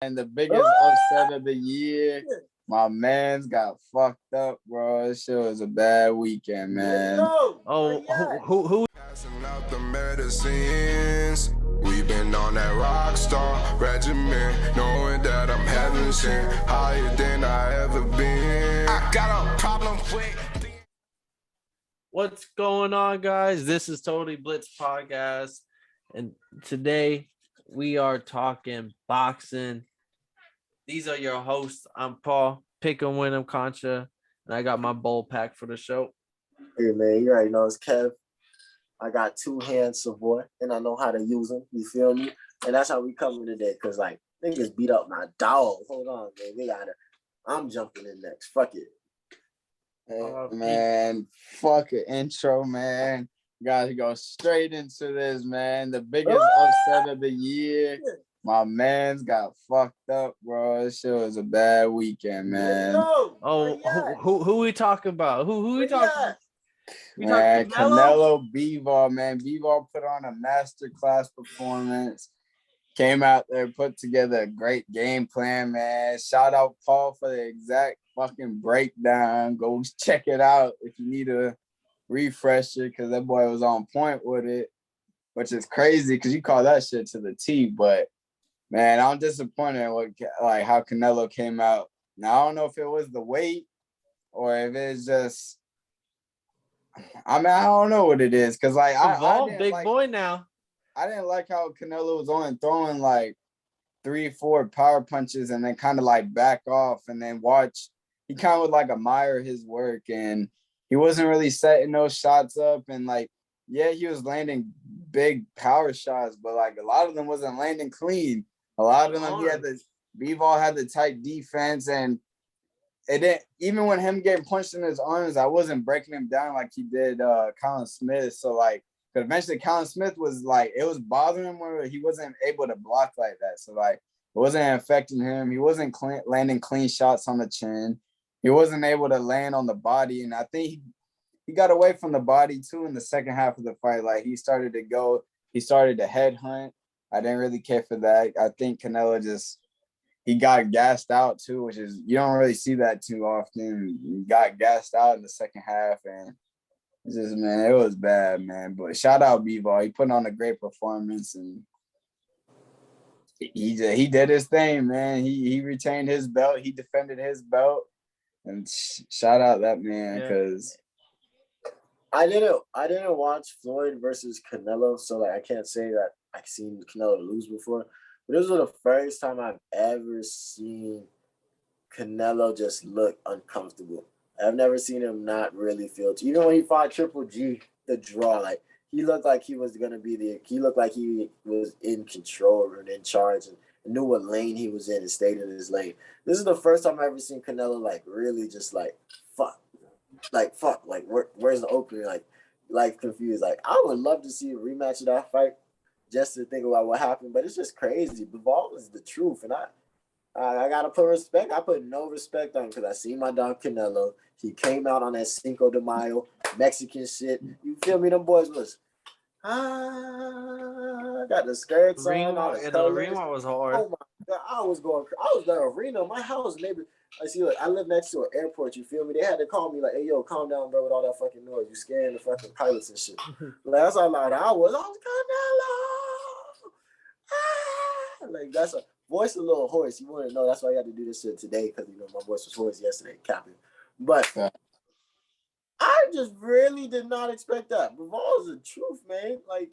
And the biggest upset of the year, my man's got fucked up, bro. This shit was a bad weekend, man. Oh, who? Passing out the medicines. We've been on that rock star regimen, knowing that I'm heaven sent, higher than I ever been. I got a problem with. What's going on, guys? This is Totally Blitz Podcast, and today we are talking boxing. These are your hosts. I'm Paul, Pick and Win 'em Concha, and I got my bowl pack for the show. Hey man, you already know it's Kev. I got two hands, Savoy, and I know how to use them. You feel me? And that's how we coming today. Cause like niggas beat up my dog. Hold on, man. They gotta. I'm jumping in next. Fuck it. Hey, man, fuck an intro, man. Gotta go straight into this, man. The biggest upset of the year. My man's got fucked up, bro. This shit was a bad weekend, man. Who we talking about? Who we talking about? Man, Canelo Bivol, man. Bivol put on a masterclass performance. Came out there, put together a great game plan, man. Shout out Paul for the exact fucking breakdown. Go check it out if you need a refresher, because that boy was on point with it, which is crazy because you call that shit to the T. But man, I'm disappointed with like how Canelo came out. Now I don't know if it was the weight or if it's just. I mean, I don't know what it is because like I big like, boy now. I didn't like how Canelo was only throwing like 3-4 power punches and then kind of like back off and then watch. He kind of would like admire his work and he wasn't really setting those shots up. And like, yeah, he was landing big power shots, but like a lot of them wasn't landing clean. A lot of them, Bivol had the tight defense, and it didn't, even when him getting punched in his arms, I wasn't breaking him down like he did Colin Smith. So like, but eventually Colin Smith was like, it was bothering him where he wasn't able to block like that. So like, it wasn't affecting him. He wasn't landing clean shots on the chin. He wasn't able to land on the body. And I think he got away from the body too in the second half of the fight. Like he started to headhunt. I didn't really care for that. I think Canelo he got gassed out too, which is, you don't really see that too often. He got gassed out in the second half, and it's just, man, it was bad, man. But shout out Bivol. He put on a great performance, and he did his thing, man. He retained his belt. He defended his belt, and shout out that man, because I didn't watch Floyd versus Canelo, so like I can't say that I've seen Canelo lose before. But this was the first time I've ever seen Canelo just look uncomfortable. I've never seen him not really feel it. Even when he fought Triple G, the draw, like he looked like he was gonna be he looked like he was in control and in charge and knew what lane he was in and stayed in his lane. This is the first time I've ever seen Canelo like really just like fuck, like where's the opening? Like confused. Like I would love to see a rematch of that fight, just to think about what happened, but it's just crazy. Bivol is the truth, and I gotta put respect. I put no respect on him because I seen my dog Canelo. He came out on that Cinco De Mayo Mexican shit. You feel me? Them boys was got the skirts on. The arena was hard. Oh my god, I was the arena. My house neighbor. I see, like, I live next to an airport, you feel me? They had to call me like, hey, yo, calm down, bro, with all that fucking noise. You scaring the fucking pilots and shit. Like, that's how loud I was. Canelo! Ah! Like, that's a voice a little hoarse. You want to know, that's why I got to do this shit today, because, you know, my voice was hoarse yesterday, capping. But I just really did not expect that. Bivol is the truth, man. Like,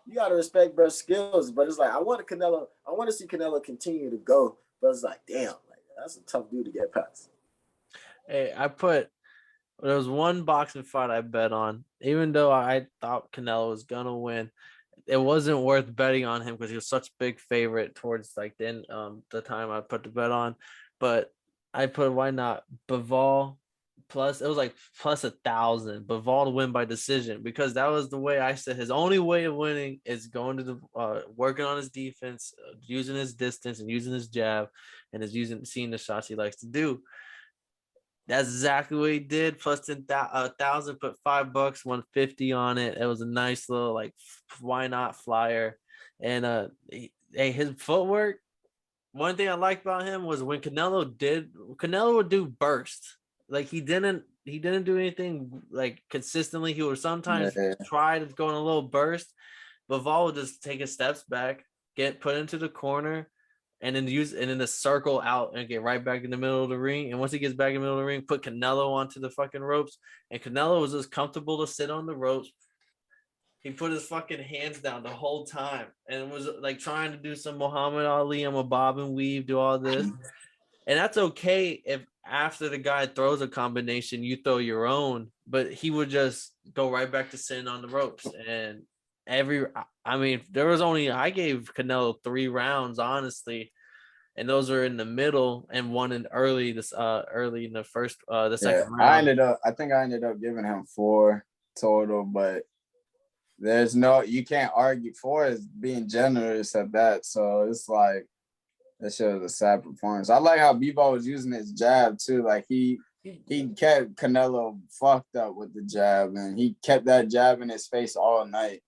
you got to respect bro's skills, but it's like, I want to see Canelo continue to go, but it's like, damn. That's a tough dude to get past. Hey, there was one boxing fight I bet on, even though I thought Canelo was gonna win. It wasn't worth betting on him because he was such a big favorite towards like the time I put the bet on. But I put, why not, Bivol plus, it was like plus 1,000. Bivol to win by decision, because that was the way I said his only way of winning is going to the working on his defense, using his distance and using his jab, and seeing the shots he likes to do. That's exactly what he did. Plus 1,000, put $5, 150 on it. It was a nice little like why not flyer, and his footwork. one thing I liked about him was when Canelo would do burst. Like he didn't do anything like consistently. He would sometimes try to go in a little burst. Bivol would just take his steps back, get put into the corner, and then the circle out and get right back in the middle of the ring. And once he gets back in the middle of the ring, put Canelo onto the fucking ropes. And Canelo was just comfortable to sit on the ropes. He put his fucking hands down the whole time and was like trying to do some Muhammad Ali. I'm a bob and weave, do all this. And that's okay if after the guy throws a combination, you throw your own. But he would just go right back to sitting on the ropes. And I gave Canelo 3 rounds, honestly. And those are in the middle and one in early in the first, the second round. I think I ended up giving him 4 total, but you can't argue. 4 is being generous at that. So it's like, that shit was a sad performance. I like how Bivol was using his jab too. Like he kept Canelo fucked up with the jab, and he kept that jab in his face all night,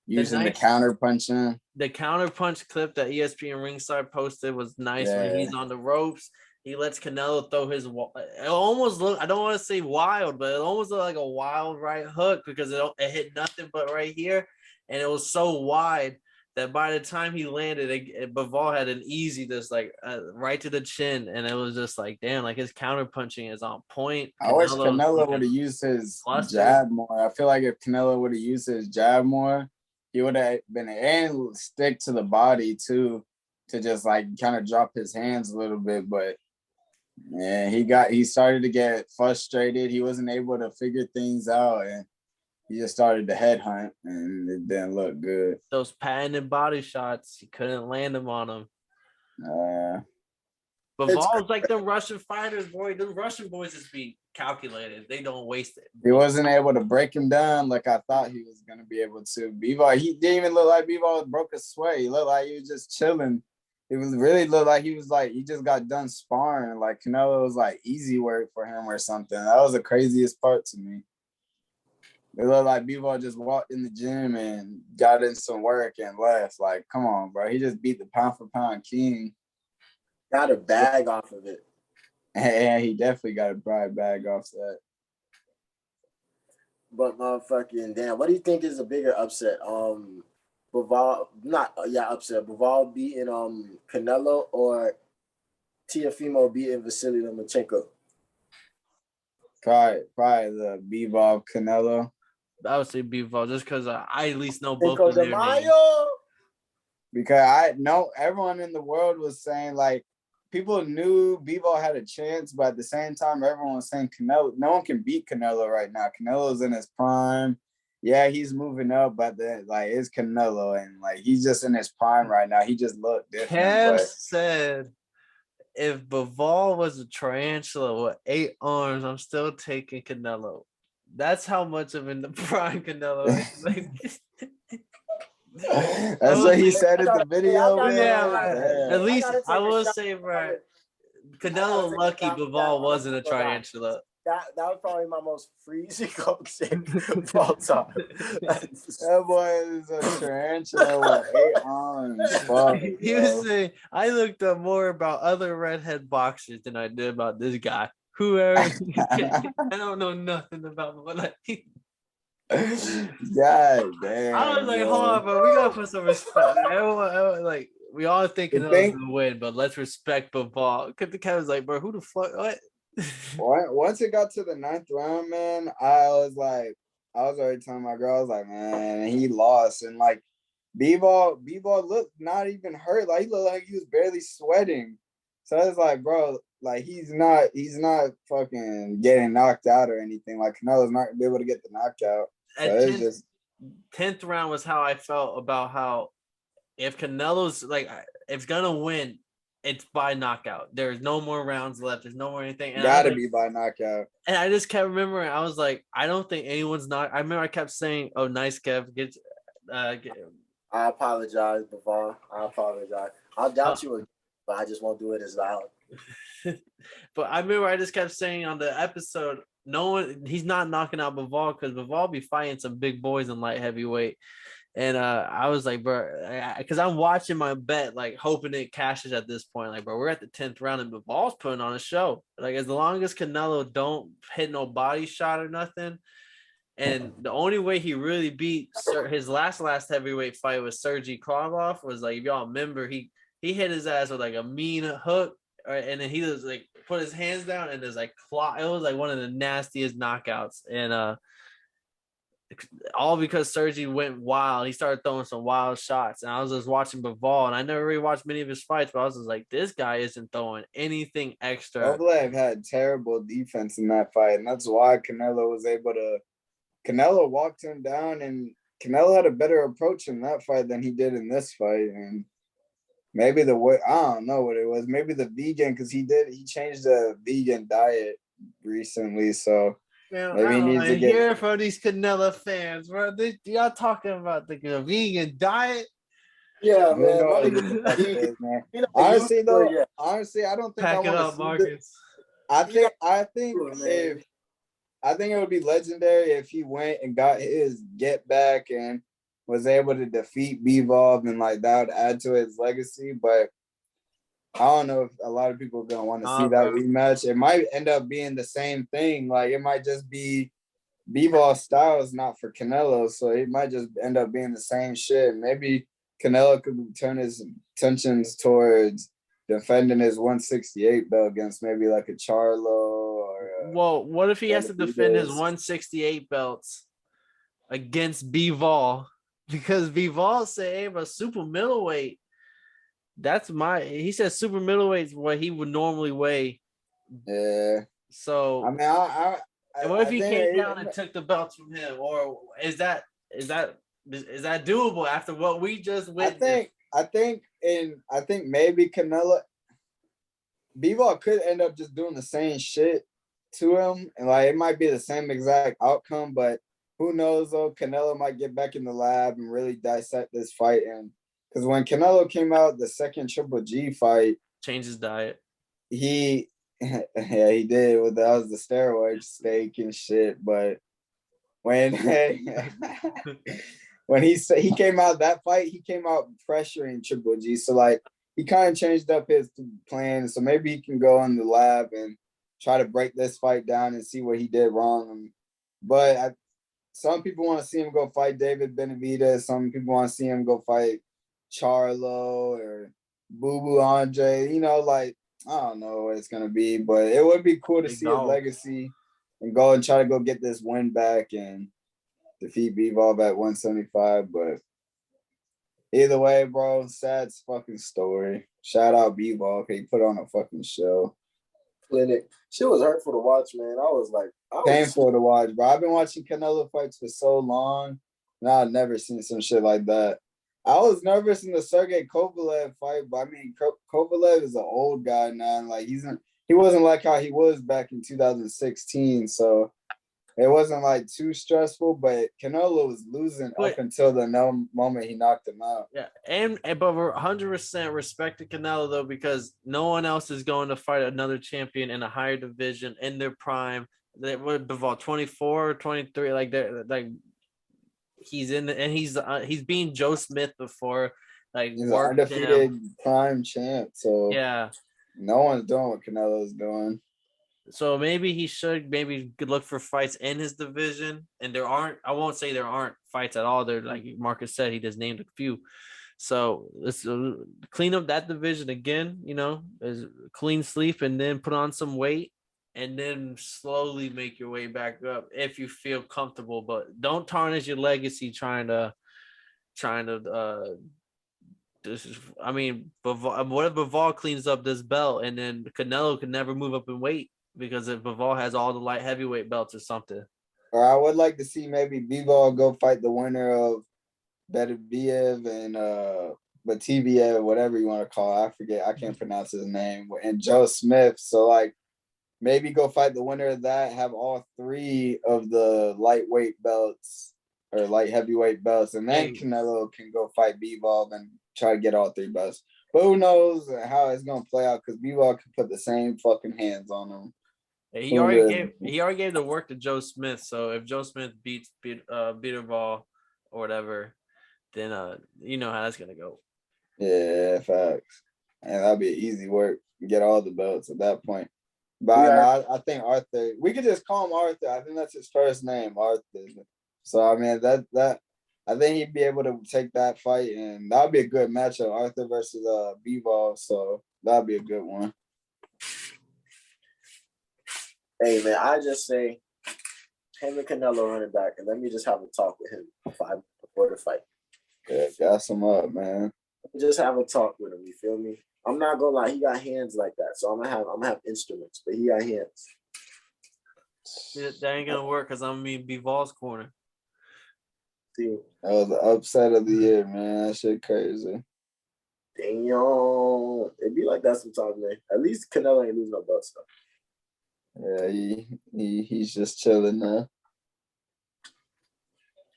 using the counter punching. The counter punch clip that ESPN Ringside posted was nice when he's on the ropes. He lets Canelo throw his. It almost looked. I don't want to say wild, but it almost looked like a wild right hook because it hit nothing but right here, and it was so wide that by the time he landed, Bivol had an easy just like right to the chin, and it was just like damn, like his counter punching is on point. I wish Canelo would have used his jab more. I feel like if Canelo would have used his jab more, he would have been and stick to the body too, to just like kind of drop his hands a little bit, but. Yeah, he started to get frustrated. He wasn't able to figure things out, and he just started to headhunt, and it didn't look good. Those patented body shots, he couldn't land them on him. Bivol's like the Russian fighters, boy. The Russian boys just be calculated. They don't waste it. He wasn't able to break him down like I thought he was gonna be able to. Bivol, he didn't even look like Bivol broke a sweat. He looked like he was just chilling. It was really looked like he just got done sparring. Like Canelo was like easy work for him or something. That was the craziest part to me. It looked like Bivol just walked in the gym and got in some work and left. Like, come on, bro. He just beat the pound for pound king. Got a bag off of it. Yeah, he definitely got a bag off that. But motherfucking damn, what do you think is a bigger upset? Bivol beating Canelo or Teofimo beating Vasily Lomachenko? Probably the Bivol Canelo. I would say Bivol just because I at least know both Cinco of their De Mayo. names. Because I know everyone in the world was saying like people knew Bivol had a chance, but at the same time everyone was saying Canelo. No one can beat Canelo right now. Canelo's in his prime. Yeah, he's moving up, but it's Canelo, and like he's just in his prime right now. He just looked different. Kev said, if Bivol was a tarantula with 8 arms, I'm still taking Canelo. That's how much of in the prime Canelo is. That's what he said in the video. Yeah, at least I will say, right, Canelo lucky Bivol wasn't a tarantula. That was probably my most freezing upset of all time. That boy is a tarantula with 8 arms. Fuck, he was saying, I looked up more about other redhead boxers than I did about this guy. Whoever, I don't know nothing about him, but like, God damn. I was like, hold on, bro, we gotta put some respect. Everyone, like, we all think Canelo's gonna win, but let's respect Bivol. Because the cat was like, bro, who the fuck? What? Once it got to the 9th round, man, I was already telling my girl, I was like, man, he lost. And like Bivol looked not even hurt. Like he looked like he was barely sweating. So I was like, bro, like he's not fucking getting knocked out or anything. Like Canelo's not gonna be able to get the knockout. So 10th round was how I felt about how if Canelo's like if gonna win, it's by knockout. There's no more rounds left. There's no more anything. And gotta be by knockout. And I just kept remembering. I was like, I don't think anyone's not. I remember I kept saying, "Oh, nice, Kev." I apologize, Bivol. I apologize. I'll doubt you again, but I just won't do it as loud. But I remember I just kept saying on the episode, he's not knocking out Bivol because Bivol be fighting some big boys in light heavyweight. And I was like, bro, because I'm watching my bet, like hoping it cashes at this point. Like, bro, we're at the 10th round and Bivol's putting on a show. Like, as long as Canelo don't hit no body shot or nothing. And the only way he really beat his last heavyweight fight with Sergey Kravov was like, if y'all remember, he hit his ass with like a mean hook, and then he was like put his hands down and there's like claw. It was like one of the nastiest knockouts, and all because Sergey went wild. He started throwing some wild shots, and I was just watching Bivol, and I never really watched many of his fights, but I was just like, this guy isn't throwing anything extra. Kovalev had terrible defense in that fight, and that's why Canelo was able to. Canelo walked him down, and Canelo had a better approach in that fight than he did in this fight. And maybe the way, I don't know what it was. Maybe the vegan, because he changed the vegan diet recently, so. Man, Maybe I he don't needs want to to get. hear from these Canelo fans, bro. Y'all talking about the vegan diet? Yeah, Who man. knows Not what even the fuck it is, man. he not Honestly, used to it though, yet. I don't think I Pack it want to up, see Marcus. I think Man. I think it would be legendary if he went and got his get back and was able to defeat Bivol, and like that would add to his legacy. But I don't know if a lot of people are gonna want to see that rematch. It might end up being the same thing. Like it might just be Bivol's style is not for Canelo, so it might just end up being the same shit. Maybe Canelo could turn his attentions towards defending his 168 belt against maybe like a Charlo or. Well, what if he has to defend his Benavidez. 168 belts against Bivol? Because Bivol said, hey, but super middleweight. He said super middleweight is what he would normally weigh. Yeah. So I mean, and what if he think came down and took the belts from him? Or is that doable after what we just witnessed? I think maybe Canelo Bivol could end up just doing the same shit to him, and like it might be the same exact outcome, but who knows though? Canelo might get back in the lab and really dissect this fight, and because when Canelo came out the second Triple G fight, Change his diet. he yeah, he did. Well, that was the steroid steak and shit. But when when he came out that fight, he came out pressuring Triple G. So like he kind of changed up his plan. So maybe he can go in the lab and try to break this fight down and see what he did wrong. But some people want to see him go fight David Benavidez. Some people want to see him go fight Charlo or Boo Boo Andre. You know, like. I don't know what it's gonna be, but it would be cool to see his legacy and go and try to go get this win back and defeat Bivol at 175. But either way, bro, sad fucking story. Shout out Bivol, he put on a fucking show. Clinic. Shit was hurtful to watch, man. I was painful to watch, bro. I've been watching Canelo fights for so long, and I've never seen some shit like that. I was nervous in the Sergey Kovalev fight, but I mean, Kovalev is an old guy now. And like he wasn't like how he was back in 2016, so it wasn't like too stressful. But Canelo was losing up until the moment he knocked him out. Yeah, but we're 100% respect to Canelo though, because no one else is going to fight another champion in a higher division in their prime. They would Bivol 24, 23, like they're like. He's in and he's being Joe Smith before, like he's an undefeated prime champ. So yeah, no one's doing what Canelo's doing. So maybe he should look for fights in his division. And I won't say there aren't fights at all. There, like Marcus said, he just named a few. So let's clean up that division again. You know, is clean sleep and then put on some weight. And then slowly make your way back up if you feel comfortable, but don't tarnish your legacy trying to. What if Bivol cleans up this belt and then Canelo can never move up in weight because if Bivol has all the light heavyweight belts or something? Or I would like to see maybe Bivol go fight the winner of Beterbiev and Bateviev, whatever you want to call it. I forget. I can't pronounce his name. And Joe Smith. So like. Maybe go fight the winner of that, have all three of the lightweight belts or light heavyweight belts, and then Canelo can go fight Bivol and try to get all three belts. But who knows how it's going to play out because Bivol can put the same fucking hands on him. He already gave the work to Joe Smith, so if Joe Smith beats Bivol or whatever, then you know how that's gonna go. Yeah, facts. And that'd be easy work. Get all the belts at that point. But Yeah. I think Arthur. We could just call him Arthur. I think that's his first name, Arthur. So I mean that I think he'd be able to take that fight, and that'd be a good matchup. Arthur versus Bivol. So that'd be a good one. Hey man, I just say him and Canelo running back, and let me just have a talk with him 5 minutes before the fight. Yeah, gas him up, man. Just have a talk with him. You feel me? I'm not gonna lie, he got hands like that, so I'm gonna have instruments, but he got hands. That ain't gonna work because I'm gonna be Bivol's corner. See, That was the upset of the year, man. That shit crazy. damn, it be like that sometimes, man. At least Canelo ain't losing no belt stuff. Yeah, he's just chilling now.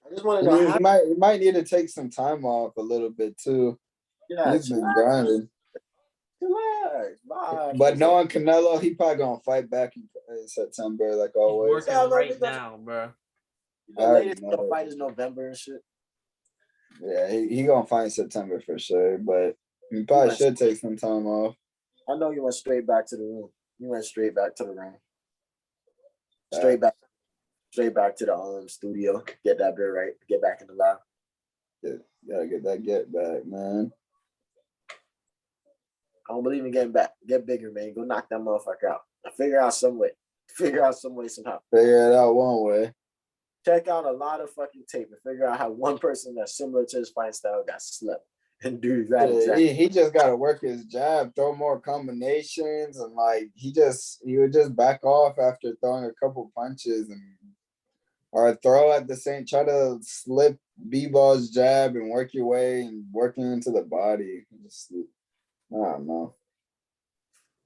I just want to know He how. might need to take some time off a little bit too. Yeah, He's been grinding. relax, bye. But knowing Canelo, he probably gonna fight back in September, like He's always. working Yeah, right now, bro. The latest he'll fight is November and shit. Yeah, he gonna fight in September for sure. But he probably should take some time off. I know you went straight back to the room. You went straight back to the room. Straight back to the studio. Get that bit right. Get back in the lab. Gotta get that get back, man. I don't believe in getting back. Get bigger, man. Go knock that motherfucker out. Figure out some way. Somehow. Figure it out one way. Check out a lot of fucking tape and figure out how one person that's similar to his fight style got slept and do that exactly. He just gotta work his jab, throw more combinations, and like he would just back off after throwing a couple punches or throw at the same, try to slip Bivol's jab and work your way and working into the body. Just, I don't know.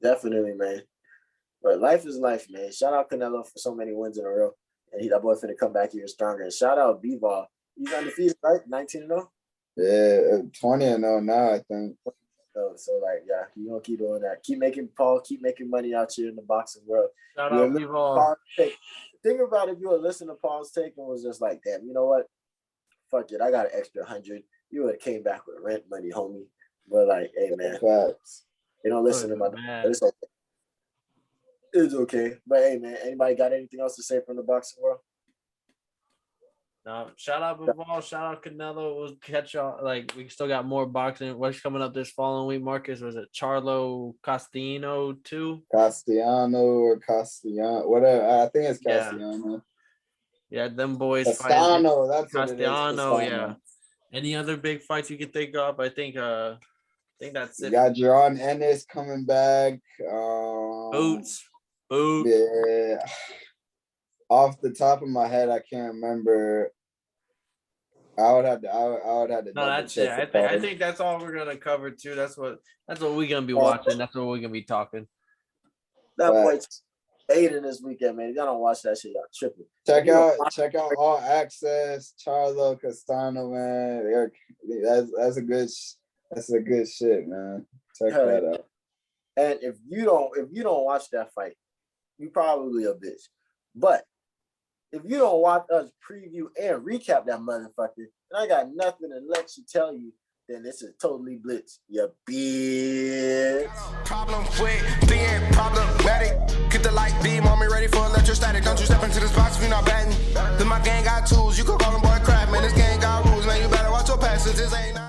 Definitely, man. But life is life, man. Shout out Canelo for so many wins in a row. And that boy finna come back even stronger. And shout out Bivol. He's undefeated, right? 19-0? Yeah, 20-0 now, I think. So like, yeah, you gonna keep doing that. Keep making money out here in the boxing world. Shout out Bivol. Think about if you were listening to Paul's take and was just like, damn, you know what? Fuck it, I got an extra 100. You would have came back with rent money, homie. But like, hey man, Facts. they don't listen to my. It's okay. It's okay. But hey man, anybody got anything else to say from the boxing world? No, shout out Bivol, shout out Canelo. We'll catch y'all. Like, we still got more boxing. What's coming up this following week, Marcus? Was it Charlo Castellano too? Castellano, whatever. I think it's Castellano. Yeah, them boys Castellano, fighting. that's what it is. Castellano, yeah. Any other big fights you can think of? I think that's it. You got Jaron Ennis coming back. Boots. Yeah. Off the top of my head, I can't remember. I would have to. No, that's it. I think that's all we're gonna cover too. That's what we're gonna be watching. That's what we're gonna be talking. That boy's Aiden this weekend, man. If y'all don't watch that shit, y'all tripping. Check out All Access, Charlo Castano, man. That's a good shit, man. Check that out. And if you don't watch that fight, you probably a bitch. But if you don't watch us preview and recap that motherfucker, and I got nothing to let you tell you, then this is totally blitz. You bitch. Problem with being problematic. Get the light beam on me, ready for electrostatic. Don't you step into this box if you're not batting. Then my gang got tools. You can call them boy crap, man. This gang got rules, man. You better watch your passes. This ain't